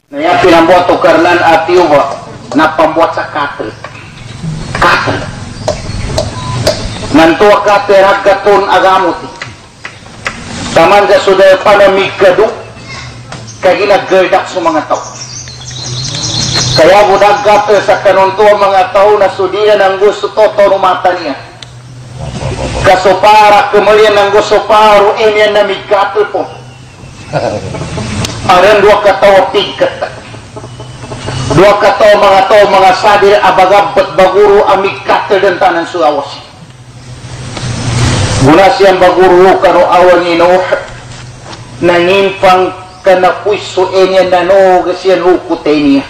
Naya pinambuat tukarnan ati uwa na pambuat sa katel. Katel. Nantua katel hagaton agamot. Taman sa sudah panamigkado kaya ginaggerdak sa mga tao. Kaya budak katel sa kanuntua mga tao na sudian ang gusto to mata niya. Kasopara kemudian ang gusto paro ini na migkatel po. Aran dua katawa pigkat. Dua katawa mga sadir abagabat baguro amigkatel dan tanan Sulawesi. Guna siyang baguro kano awan ino nangimpang kana puiso enya nano gasiyan hukute niya.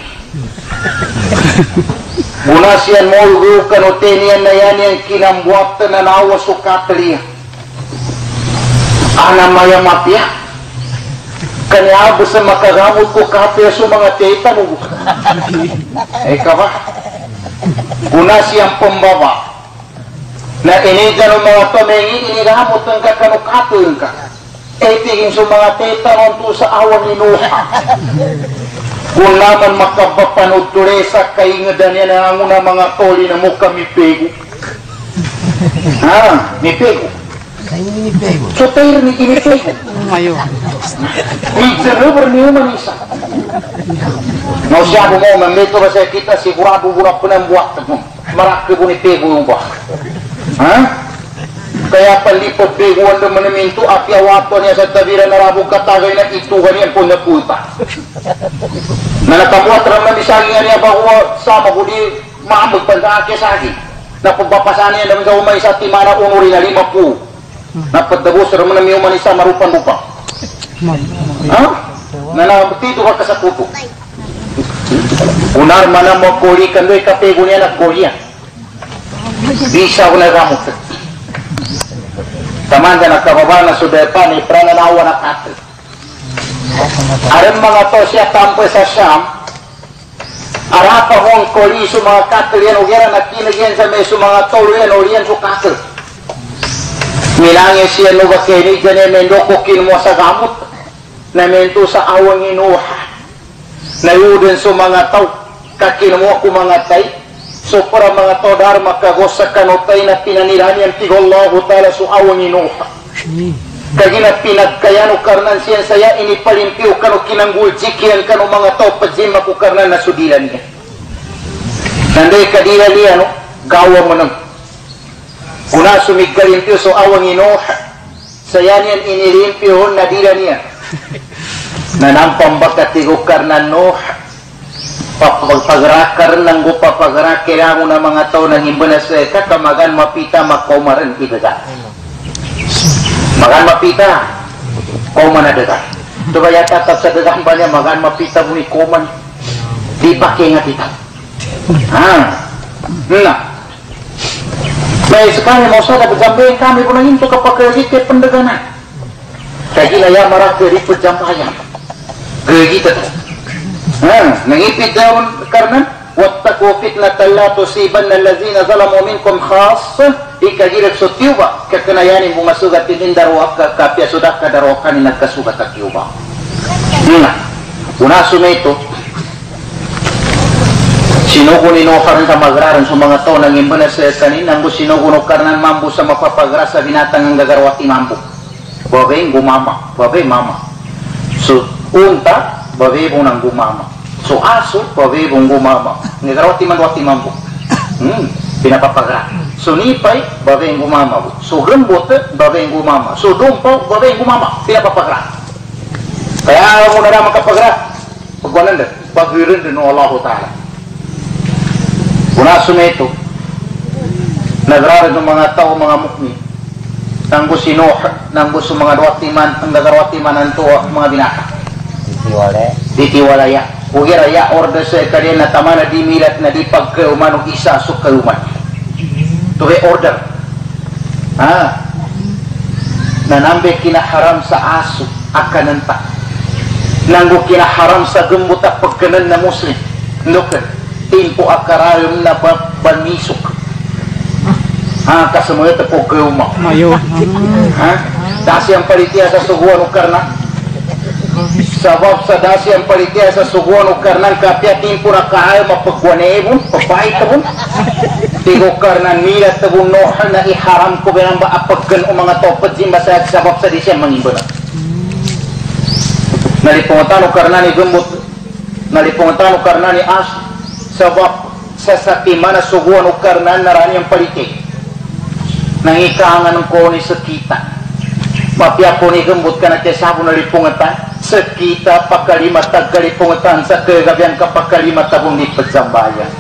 Guna siyang molgo kano tenian na yan yung kinambuatan na nawa sukateliya. Ana maya mapya. Kanya basta makagamot ko kape sa mga teta mo. Ikaw ba? Guna siyang pambaba. Na inigan ng mga tumengi, inigamot ng kakanukatoy ka. Tingin sa mga teta mo sa awang inuha. Kung naman makapapanood turesa, kaingadan yan ang una mga toli na mukha mipego. Mipego. So tayo ni inipego. Ayo. Miserable ni humanisa. Masyado mo, mamito ba sa kita, sigurado bunak po ng buwak mo. Maraki po ni pego yung buwak. Kaya palipod pego ang naminaminto, apiawato niya sa tabira na rabong katagay na ituhan niya po na puta. Na nakamuat raman ni Sagi nga niya bago sama ko di maamag pandaan kaya Sagi. Na pagpapasan niya naman sa umay sa timana unuri na 50. Napadabos raman na may umanisa marupan-rupa. Nanabutito ka sa kuto. Unar mana mo kori kandoy kapego niya na koriya. Bisa ko na gamot. Tamanda na kababa na sudepan ni prananawa na katel. Aram mga to siya tampo sa Siyam. Arapa mong kori sa mga katel yan o gera na kinagyan sa may sa mga tolo yan o yan sa katel. Milangin siya no bakini dyan yung mendoko kinmo sa gamot na mento sa awang inuha na yudin sa mga tao kakinmo ako mga tay so para mga tao dar makagos sa kanotay na pinaniran yan tigollahu ta'ala sa awang inuha kagina pinagkayano karnan siya saya inipalimpyo kano kinangguljikian kano mga tao pajima ko karnan na sudilan niya nanday kadila niya no gawa mo nang una sumigkalimpyo so awang inuha saya niyan inilimpyo na dila niya nanampambakatigo karnan no papagrakar ng gupapagrak kaya mo na mga tao nang imbanas kakamagan mapita makomaran idaga magan mapita koman adaga ito kaya tatap sa dagang ba niya magan mapita mo ni koman di pakinga kita may sekali mau sada berjambai kami pun ingin tu kapag ke pendaganan kaya laya marah dari perjambayan kita tu nangipit daun karena wattaqu fitnatan la tusibanna allazina zalamu minkum khassa ikagirat sa tiuba kakanayanin bumasugat din darwa kapya sudah kadarwakan nagkasugat at tiuba una sumito sinukunin o karon sa magraran sa mga tao nang imbanas sa kanin nang sinukunin karnan mambo sa mapapagras sa binatang ang gagarwati mambo babay gumama babay mama so unta babay mo nang gumama so aso babay mong gumama gagarwati mambo pinapapagra so nipay babay gumama so rembot babay gumama so dumpaw babay gumama pinapapagra kaya mo na naman kapagra pagwanan din paghirin din ng Allah Ta'ala una sumito nagraran ng mga tao mga mukmi nang gusto nang gusto mga dwatiman ang nagarwatiman ang tuwa mga binaka ditiwalaya ugiraya order sa kanya na tama na di milat na di pagkauman o isa so kauman tuwe order nanambe kinaharam sa aso akananta nanggo kinaharam sa gumbutak pagkanan na muslim local timpo akarayom na bamisok kasamuyo ta po kauma Mayo. dasi ang palitiya sa suguan o karna Sabab sa dasi ang palitia sa suguan o karnan kapiatin po na kaal mapagwanebon, papay tabon. Tigo karnan mila tabon nohan na iharam ko ba ba apagkan o mga topad zimba sa sabab sa disya mangimbala. Nalipungatan o karnan ni gumot, nalipungatan o karnan ni as, sabab sa satima na suguan o karnan narani ang palitia. Nangikahangan ko ni sakita. Mapia ko ni gembut kana kay sabo na lipungatan sekita pakalima tagalipungatan sa kagabian kapakalimat tabong ni pagsambayan.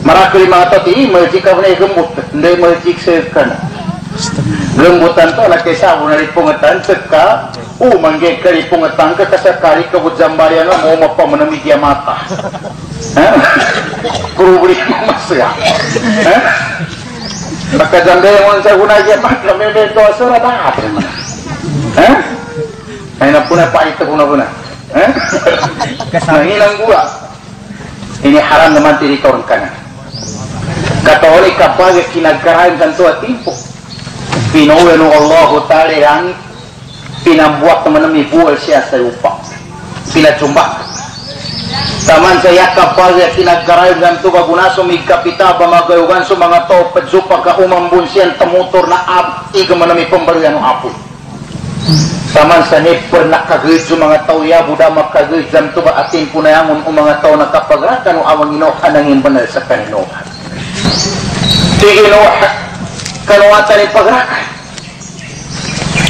Marakali mga tati majik ka ni gembut ndai majik sekan. Gembutan to na kay sabo na lipungatan seka mangge kalipungatan ka kasakali kabut sambayan mo mapamanami dia mata. Problema masya. Maka janda yang saya guna dia mak kami bento asal ada apa mana? Aina puna pak itu puna. Hilang gua. Ini haram naman diri kawan kanan. Kata oleh kapag kinagkarahan kan tua timpo. Pinuwenu Allah Ta'ala yang pinambuat teman-teman bual siya sa upang. Pinacumbak. Taman saya kapal ya kinagkarayan dan tuba gunaso mi kapita pamagayugan so mga to padsupa ka umambunsian temutor na iga manami pemberian no hapon. Taman sa neper nakagayud so mga tao ya buda makagayud dan tuba atin punayangon o mga tao nakapagatan o awang inoha nangin banal sa kaninoha. Sige no kanuwatan ni pagrakan.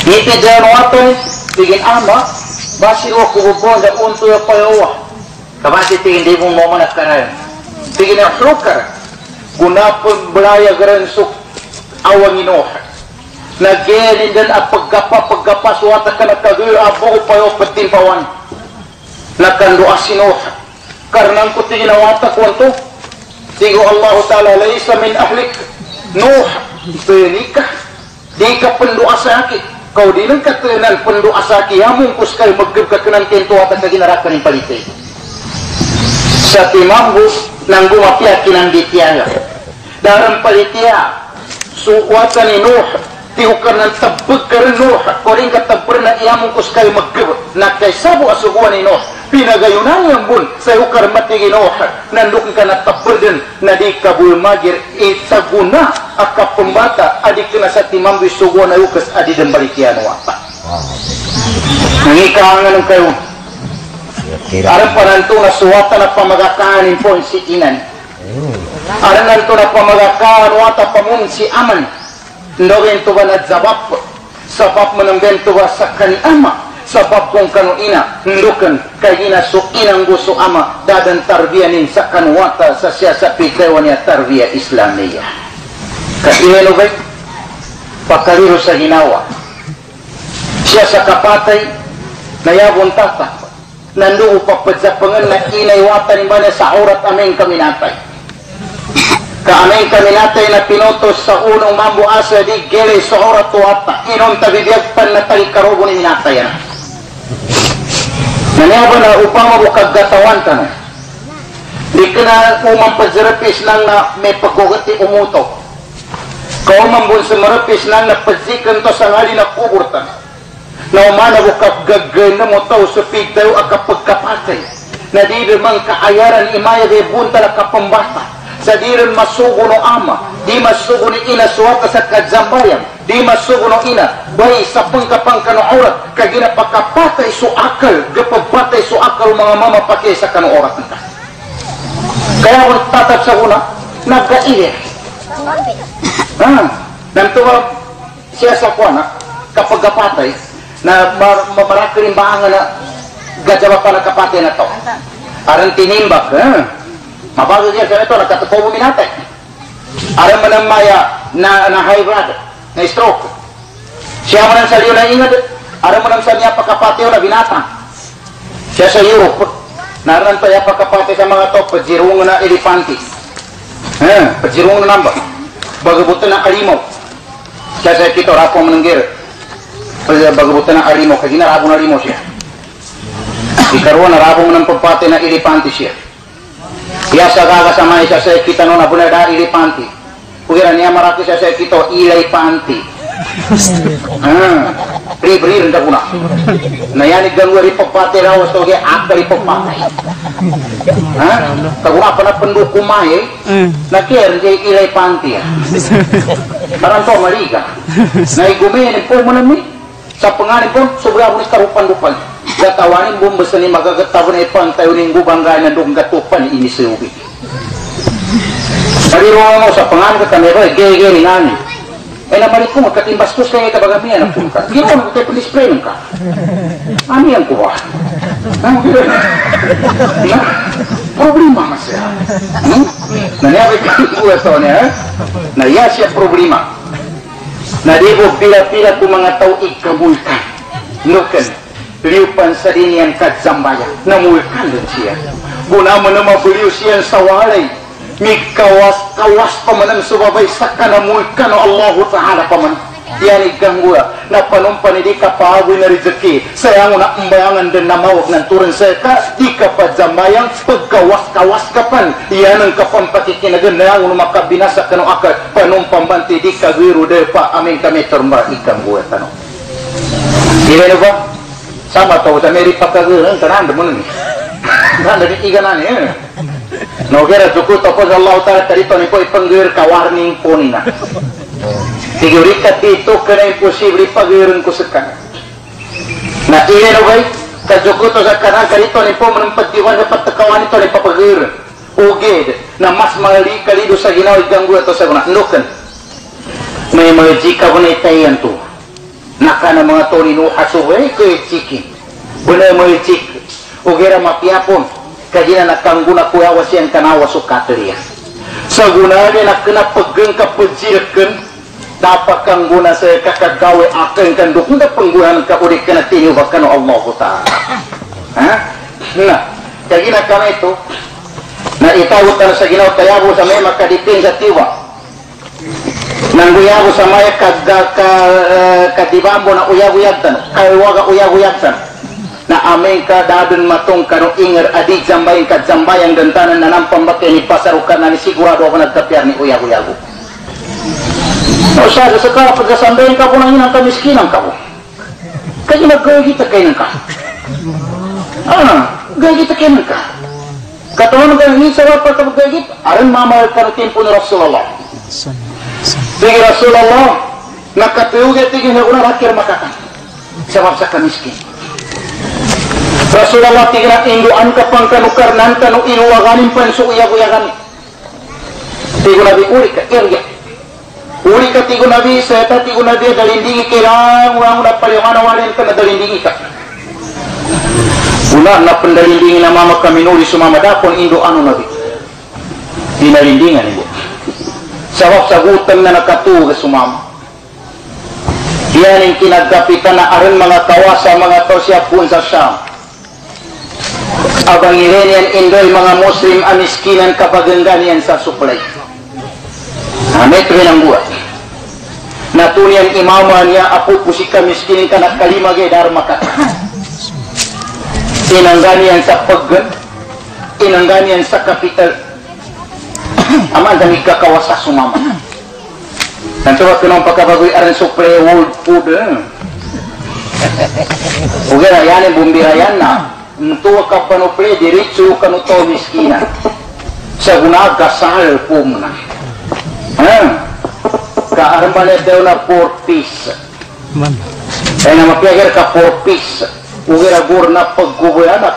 Iti dyan no ato ni tigin ama basi o kububon da unto ya payawa. Kabasi tingin di mong moman at karayan. Tingin ang flukar. Gunapon belaya garansuk awang inoha. Nagyenin din at pagkapa suwata ka nagkagil abo payo patimpawan. Nagkandoas inoha. Karnang ko tingin ang wata kwanto. Tigo Allah Ta'ala laysa min ahlik. Nuh, benika. Di ka pendoa sakit. Kau di nang katunan pendoa sakit. Yamong kuskay magkib katunan kento at kaginarakan ng palitay. Sa timambu nang gumapia kinanditiya dalam palitia suwatan ni Nuh tiukar ng tabag ka rin Nuh koring katabper na iyamong kuskay magkib na kay sabo asuguan ni Nuh pinagayunan yung bun sa ukar matigi Nuh nanduk ka na tabber din na di kabul magir itaguna at kapumbata adik ka na sa timambu suguan na ukas adi din palitia nuwata nangikahangan ng kayo. Aram pananto na suwata na pamagakanin po si inan. Aram nanto na pamagakaan wata pamun si aman. Ndogin to ba na zabap. Sabab manambento ba sa kani ama. Sabab kong kanu ina. Ndukan kay ina so inang gusto ama. Dadan tarbiyanin sa kanwata sa siya sa pikewan niya tarbiya Islamiyah. Kasi ano ba? Pakaliro sa ginawa. Siya sa kapatay nayabon tata. Nandu upagpadsapangan na inaiwatan ni mana sa aurat aming kaminatay. Kaaming kaminatay na pinutos sa unang mambu asa di gele sa aurat tuwata. Inom tabibiyagpan na talikarobo ni minatay na. Nangyaba na upang mabukag gatawan ka na. Di ka na umang padzarapis nang na may pagkugati umuto. Kaumambun sa marapis nang napadzikan to sa ngali na kuburtan. Na umana bukap gagay na mo tao sa pigdayo at kapagkapatay na di rin mang kaayaran imaya de bunta na kapambata sa di rin masugo no ama di masugo ni ina suwata sa kadzambayan di masugo no ina bay sa pangkapang kanuorat kagina pakapatay su akal gapagpatay su akal mga mama pati sa kanuorat nita kaya kung tatap sa una nagkailir nantuwa siya sa kuwana kapag kapatay na mamarakarin baangan na gajawa pa na kapatid na to. Aran tinimbak, mabago siya sa ito, nagkatakobo minatay. Aran manamaya na high blood, na stroke. Siya manang sa liyo na ingad, aran manang sa niya pakapatid na binatang. Siya sa Europe, naran pa niya pakapatid sa mga to, pajirungan na elefante. Pajirungan na nambak. Bagabutan na alimaw. Siya sa kito, rapong mananggir. Bagabutan ng alimo, kaya ginarabo na alimo siya. Ikaroon, narabo mo ng pagpati na elefante siya. Kaya sa kakasamay siya sa kita no na bunada elefante. Kaya niya maraki siya sa kito, ilay panti. ribrir nda kuna na yani ganggu ri pepate rawas toge akari pepate ha taguna pana pendukung mai na kier je ilai panti parang to mariga na igumene po manami sa pangani po sobra mo karupan dupan gatawanin bum beseni magagatawan ay pantai uning gubangga na dong gatupan ini seubi dari romo sa pangani ka kanero gege ni nani na balik ko magkatimbastos kaya kabagamian ang punta gino mo kayo display ka ani ang kuha problema masya nangyari ka kuha sa niya na siya problema na di ko pila-pila ko mga tao ikabulkan nukan liupan sa rin yan kadzambaya namulkan din siya guna mo na mabuliw siya sa walay may kawas pa man ang subabay sa kanamulkan o Allah Ta'ala pa man yan igangguya na panumpan di ka paagoy na rizaki sayang na umbayangan din na mawag ng turun sa ka di ka pa zambayang pagkawas-kawas ka pan yan ang kapampakikinagan na ang makabinasa ka ng akad panumpan banti di ka gwiru de pa aming kami termba igangguya tanong hindi na ba? Sama tau sa meri pagkagalan tanan mo nun na di iganan no kira cukup tapos Allah Ta'ala tarito ni po ipanggir ka warning po nina tigurikat dito ka na imposible ipagirin ko sa kanan na ile no bay ka cukup to sa kanan karito ni po menumpatiwan na patakawan ito ni papagir ugid na mas mali kalido sa ginawa iganggu ato sa guna nukan may mga jika mo na itayan to naka na mga tonino hasuway kay chikin bunay mga chik ugira mapiapon kajina nakangguna kuyawa siyang kanawa sukatria sa gunanya na kena pegeng ka pejirken dapat kangguna sa kakagawe akan kan dukunda penggunaan ka udik kena tinu bahkan Allah Ta'ala nah kajina kami itu na itawutan sa ginaw tayabu sa may makadipin sa tiwa nangguyabu sa may kadibambo na uyag-uyagtan kaywaga uyag-uyagtan na aming ka dadun matong kano inger adi jambayin ka jambayang dantanan na nampang bakay ni pasarukan na ni sigurado ako nagkapiar ni uyagu-yagu no siya sa kala pagkasambayin ka po nang inang kamiskinan ka po kaya nag-gaya kita kayo ka gaya kita kayo ka katawan ng gaya sa wapag kapag gaya kita aran mamahal ka na tempo ni Rasulullah sige Rasulullah nakatuyugat tigin na unang rakir makatan sabab sa kamiskin Rasulullah tigna induan ka pang kanukarnan kanu inuwaganin pan so uyaguyagan tigo nabi uri ka irya uri ka tigo nabi seta tigo nabi dalindingi kirang urang na paliwana walin ka na dalindingi ka una na pendalindingi na mama kami nuri sumama dapon indo anu nabi dinalindingan ibu sabab sagutan na nakatuga sumama yan yung kinagapitan na arin mga kawasa mga tosya pun sa Syam abang Iranian Indoy mga Muslim amiskinan kapagangganian sa supply metro ng buwan natunian imaman niya apo pusika miskinin ka na kalimagay dharma ka inangganian sa paggan inangganian sa kapital aman dami kakawasa sumama nanti waktu nang pagkabagoy aran supply world food uga na yan bumbirayan na ntuwa ka panupre diretso ka no to miskina sa guna gasal pumna ka armane daw na 4 piece ay na mapiagar ka 4 piece ugira gurna paggubuyan